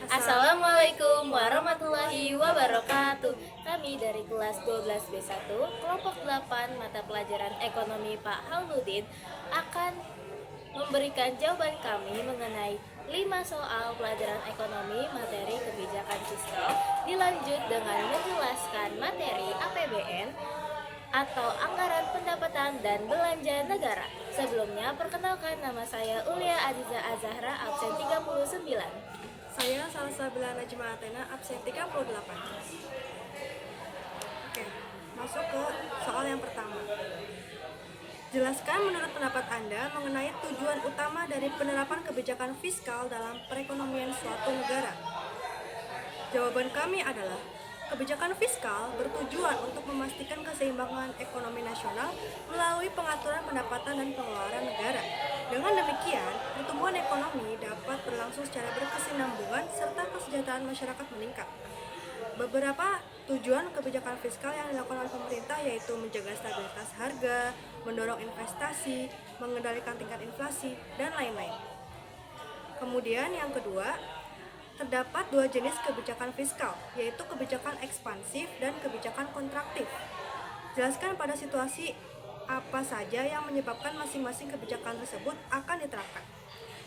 Assalamualaikum warahmatullahi wabarakatuh. Kami dari kelas 12B1, kelompok 8, mata pelajaran ekonomi Pak Hauludin akan memberikan jawaban kami mengenai 5 soal pelajaran ekonomi materi kebijakan fiskal, dilanjut dengan menjelaskan materi APBN atau anggaran pendapatan dan belanja negara. Sebelumnya, perkenalkan, nama saya Ulia Aziza Azahra, absen 39. Saya Salsabila Najma Athena, absen 38. Oke, masuk ke soal yang pertama. Jelaskan menurut pendapat Anda mengenai tujuan utama dari penerapan kebijakan fiskal dalam perekonomian suatu negara. Jawaban kami adalah, kebijakan fiskal bertujuan untuk memastikan keseimbangan ekonomi nasional melalui pengaturan pendapatan dan pengeluaran negara. Dengan demikian, pertumbuhan ekonomi dapat berlangsung secara berkesinambungan serta kesejahteraan masyarakat meningkat. Beberapa tujuan kebijakan fiskal yang dilakukan oleh pemerintah yaitu menjaga stabilitas harga, mendorong investasi, mengendalikan tingkat inflasi, dan lain-lain. Kemudian yang kedua, terdapat dua jenis kebijakan fiskal, yaitu kebijakan ekspansif dan kebijakan kontraktif. Jelaskan pada situasi apa saja yang menyebabkan masing-masing kebijakan tersebut akan diterapkan.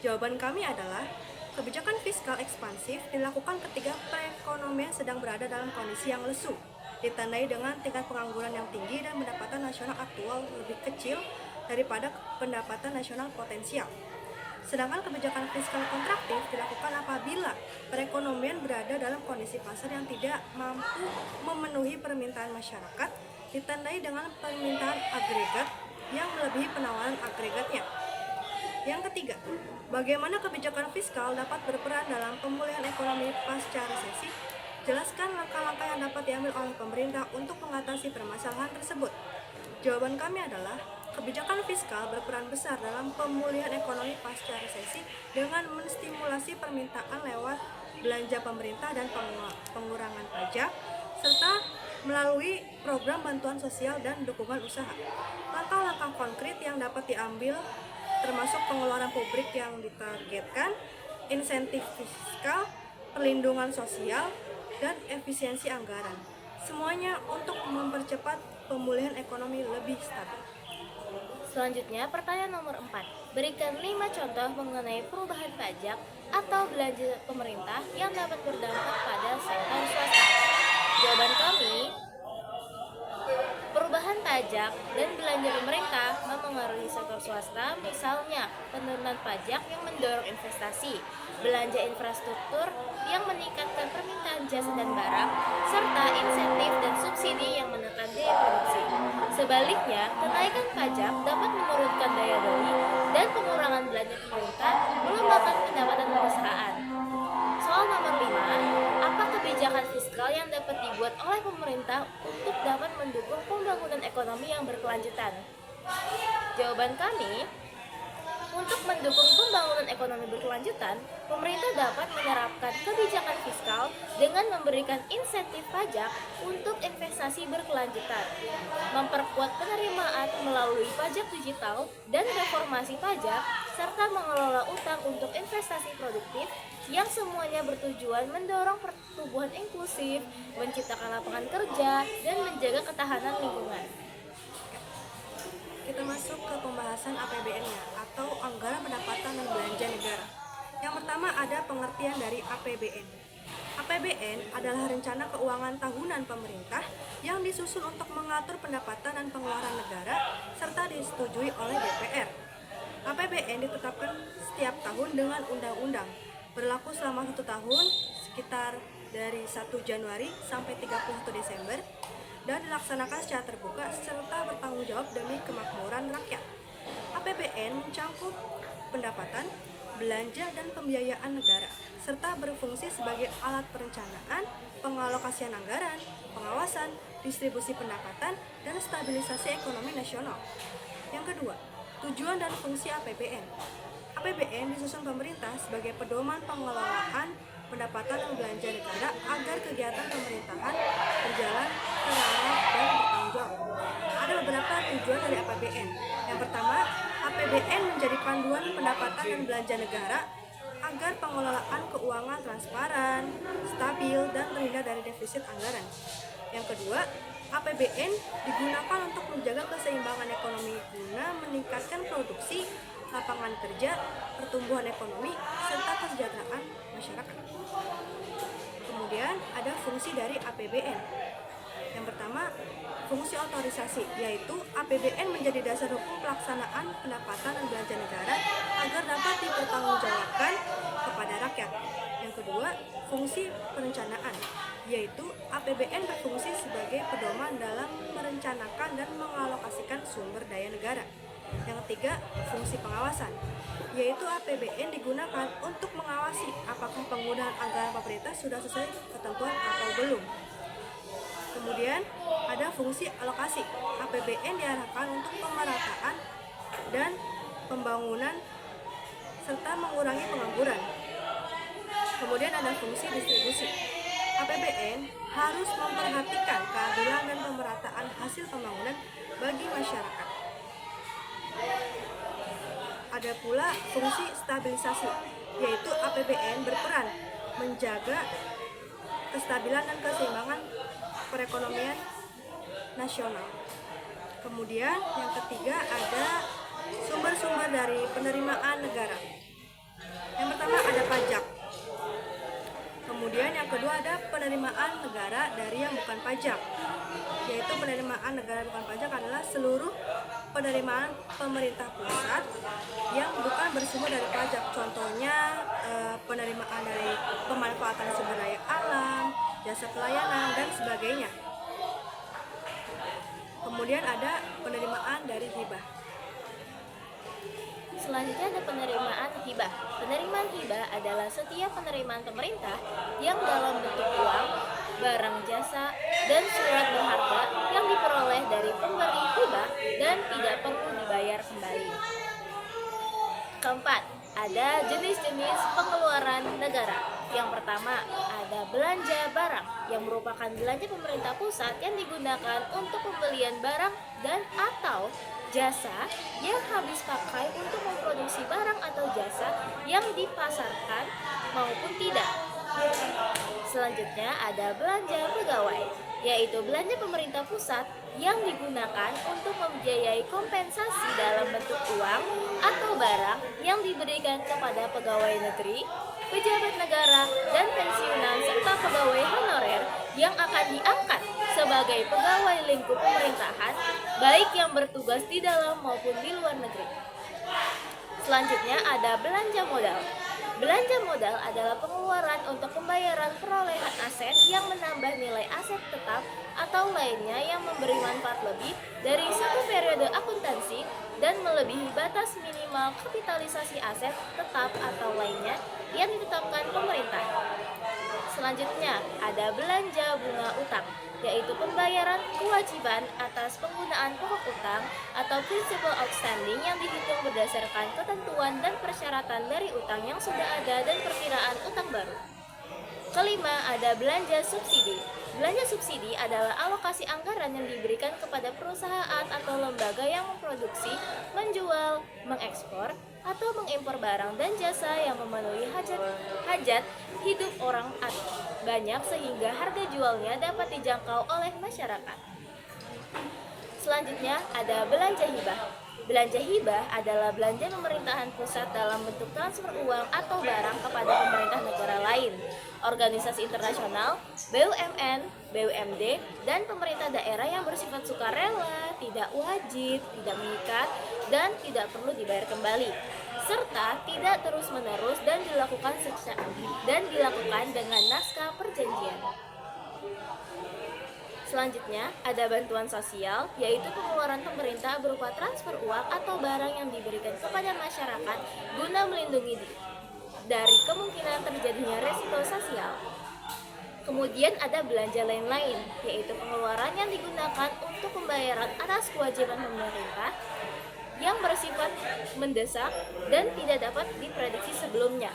Jawaban kami adalah, kebijakan fiskal ekspansif dilakukan ketika perekonomian sedang berada dalam kondisi yang lesu, ditandai dengan tingkat pengangguran yang tinggi dan pendapatan nasional aktual lebih kecil daripada pendapatan nasional potensial. Sedangkan kebijakan fiskal kontraktif dilakukan apabila perekonomian berada dalam kondisi pasar yang tidak mampu memenuhi permintaan masyarakat, ditandai dengan permintaan agregat yang melebihi penawaran agregatnya. Yang ketiga, bagaimana kebijakan fiskal dapat berperan dalam pemulihan ekonomi pasca resesi? Jelaskan langkah-langkah yang dapat diambil oleh pemerintah untuk mengatasi permasalahan tersebut. Jawaban kami adalah, kebijakan fiskal berperan besar dalam pemulihan ekonomi pasca resesi dengan menstimulasi permintaan lewat belanja pemerintah dan pengurangan pajak, serta melalui program bantuan sosial dan dukungan usaha. Langkah-langkah konkret yang dapat diambil termasuk pengeluaran publik yang ditargetkan, insentif fiskal, perlindungan sosial, dan efisiensi anggaran. Semuanya untuk mempercepat pemulihan ekonomi lebih stabil. Selanjutnya, pertanyaan nomor 4. Berikan 5 contoh mengenai perubahan pajak atau belanja pemerintah yang dapat berdampak pada sektor swasta. Jawaban kami, perubahan pajak dan belanja pemerintah mempengaruhi sektor swasta, misalnya penurunan pajak yang mendorong investasi, belanja infrastruktur yang meningkatkan permintaan jasa dan barang, serta insentif dan subsidi yang menekan biaya produksi. Sebaliknya, kenaikan pajak dapat menurunkan daya beli dan pengurangan belanja pemerintah melemahkan pendapatan perusahaan. Soal nomor 5, apa kebijakan fiskal yang dapat dibuat oleh pemerintah untuk dapat mendukung pembangunan ekonomi yang berkelanjutan? Jawaban kami, untuk mendukung pembangunan ekonomi berkelanjutan, pemerintah dapat menerapkan kebijakan fiskal dengan memberikan insentif pajak untuk investasi berkelanjutan, memperkuat penerimaan melalui pajak digital dan reformasi pajak, serta mengelola utang untuk investasi produktif yang semuanya bertujuan mendorong pertumbuhan inklusif, menciptakan lapangan kerja, dan menjaga ketahanan lingkungan. Kita masuk ke pembahasan APBN-nya atau Anggaran Pendapatan dan Belanja Negara. Yang pertama ada pengertian dari APBN. APBN adalah rencana keuangan tahunan pemerintah yang disusun untuk mengatur pendapatan dan pengeluaran negara serta disetujui oleh DPR. APBN ditetapkan setiap tahun dengan undang-undang, berlaku selama 1 tahun sekitar dari 1 Januari sampai 31 Desember dan dilaksanakan secara terbuka serta bertanggung jawab demi kemakmuran rakyat. APBN mencakup pendapatan, belanja, dan pembiayaan negara, serta berfungsi sebagai alat perencanaan, pengalokasian anggaran, pengawasan, distribusi pendapatan, dan stabilisasi ekonomi nasional. Yang kedua, tujuan dan fungsi APBN. APBN disusun pemerintah sebagai pedoman pengelolaan pendapatan dan belanja negara agar kegiatan pemerintahan berjalan terarah dan bertanggung jawab. Ada beberapa tujuan dari APBN. Yang pertama, APBN menjadi panduan pendapatan dan belanja negara agar pengelolaan keuangan transparan, stabil, dan terhindar dari defisit anggaran. Yang kedua, APBN digunakan untuk menjaga keseimbangan ekonomi guna meningkatkan produksi, lapangan kerja, pertumbuhan ekonomi, serta kesejahteraan masyarakat. Kemudian ada fungsi dari APBN. Yang pertama, fungsi otorisasi, yaitu APBN menjadi dasar hukum pelaksanaan pendapatan dan belanja negara agar dapat dipertanggungjawabkan kepada rakyat. Yang kedua, fungsi perencanaan, yaitu APBN berfungsi sebagai pedoman dalam merencanakan dan mengalokasikan sumber daya negara. Yang ketiga, fungsi pengawasan, yaitu APBN digunakan untuk mengawasi apakah penggunaan anggaran pemerintah sudah sesuai ketentuan atau belum. Kemudian ada fungsi alokasi. APBN diarahkan untuk pemerataan dan pembangunan serta mengurangi pengangguran. Kemudian ada fungsi distribusi. APBN harus memperhatikan keadilan dan pemerataan hasil pembangunan bagi masyarakat. Ada pula fungsi stabilisasi, yaitu APBN berperan menjaga kestabilan dan keseimbangan perekonomian nasional. Kemudian yang ketiga ada sumber-sumber dari penerimaan negara. Yang pertama ada pajak. Kemudian yang kedua ada penerimaan negara dari yang bukan pajak, yaitu penerimaan negara bukan pajak adalah seluruh penerimaan pemerintah pusat yang bukan bersumber dari pajak. Contohnya penerimaan dari pemanfaatan sumber daya alam, jasa pelayanan, dan sebagainya. Kemudian ada penerimaan dari hibah. Selanjutnya ada penerimaan hibah. Penerimaan hibah adalah setiap penerimaan pemerintah yang dalam bentuk uang, barang jasa, dan surat berharga yang diperoleh dari pemberi hibah dan tidak perlu dibayar kembali. Keempat, ada jenis-jenis pengeluaran negara. Yang pertama, ada belanja barang yang merupakan belanja pemerintah pusat yang digunakan untuk pembelian barang dan atau jasa yang habis pakai untuk memproduksi barang atau jasa yang dipasarkan maupun tidak. Selanjutnya ada belanja pegawai, yaitu belanja pemerintah pusat yang digunakan untuk membiayai kompensasi dalam bentuk uang atau barang yang diberikan kepada pegawai negeri, pejabat negara, dan pensiunan serta pegawai honorer yang akan diangkat sebagai pegawai lingkup pemerintahan, baik yang bertugas di dalam maupun di luar negeri. Selanjutnya ada belanja modal. Belanja modal adalah pengeluaran untuk pembayaran perolehan aset yang menambah nilai aset tetap atau lainnya yang memberi manfaat lebih dari satu periode akuntansi dan melebihi batas minimal kapitalisasi aset tetap atau lainnya yang ditetapkan pemerintah. Selanjutnya ada belanja bunga utang, yaitu pembayaran kewajiban atas penggunaan pokok utang atau principal outstanding yang dihitung berdasarkan ketentuan dan persyaratan dari utang yang sudah ada dan perkiraan utang baru. Kelima, ada belanja subsidi. Belanja subsidi adalah alokasi anggaran yang diberikan kepada perusahaan atau lembaga yang memproduksi, menjual, mengekspor, atau mengimpor barang dan jasa yang memenuhi hajat hidup orang banyak sehingga harga jualnya dapat dijangkau oleh masyarakat. Selanjutnya ada belanja hibah. Belanja hibah adalah belanja pemerintahan pusat dalam bentuk transfer uang atau barang kepada pemerintah negara lain, organisasi internasional, BUMN, BUMD, dan pemerintah daerah yang bersifat sukarela, tidak wajib, tidak mengikat, dan tidak perlu dibayar kembali, serta tidak terus-menerus dan dilakukan dengan naskah perjanjian. Selanjutnya, ada bantuan sosial, yaitu pengeluaran pemerintah berupa transfer uang atau barang yang diberikan kepada masyarakat guna melindungi dari kemungkinan terjadinya resiko sosial. Kemudian ada belanja lain-lain, yaitu pengeluaran yang digunakan untuk pembayaran atas kewajiban pemerintah yang bersifat mendesak dan tidak dapat diprediksi sebelumnya,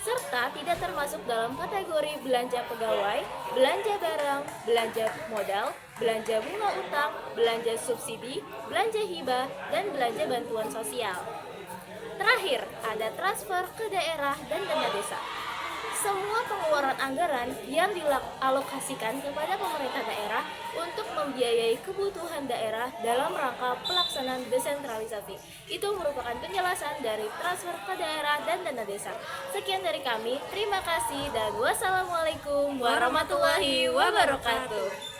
serta tidak termasuk dalam kategori belanja pegawai, belanja barang, belanja modal, belanja bunga utang, belanja subsidi, belanja hibah, dan belanja bantuan sosial. Terakhir, ada transfer ke daerah dan dana desa. semua pengeluaran anggaran yang dialokasikan kepada pemerintah daerah untuk membiayai kebutuhan daerah dalam rangka pelaksanaan desentralisasi. Itu merupakan penjelasan dari transfer ke daerah dan dana desa. Sekian dari kami, terima kasih dan wassalamualaikum warahmatullahi wabarakatuh.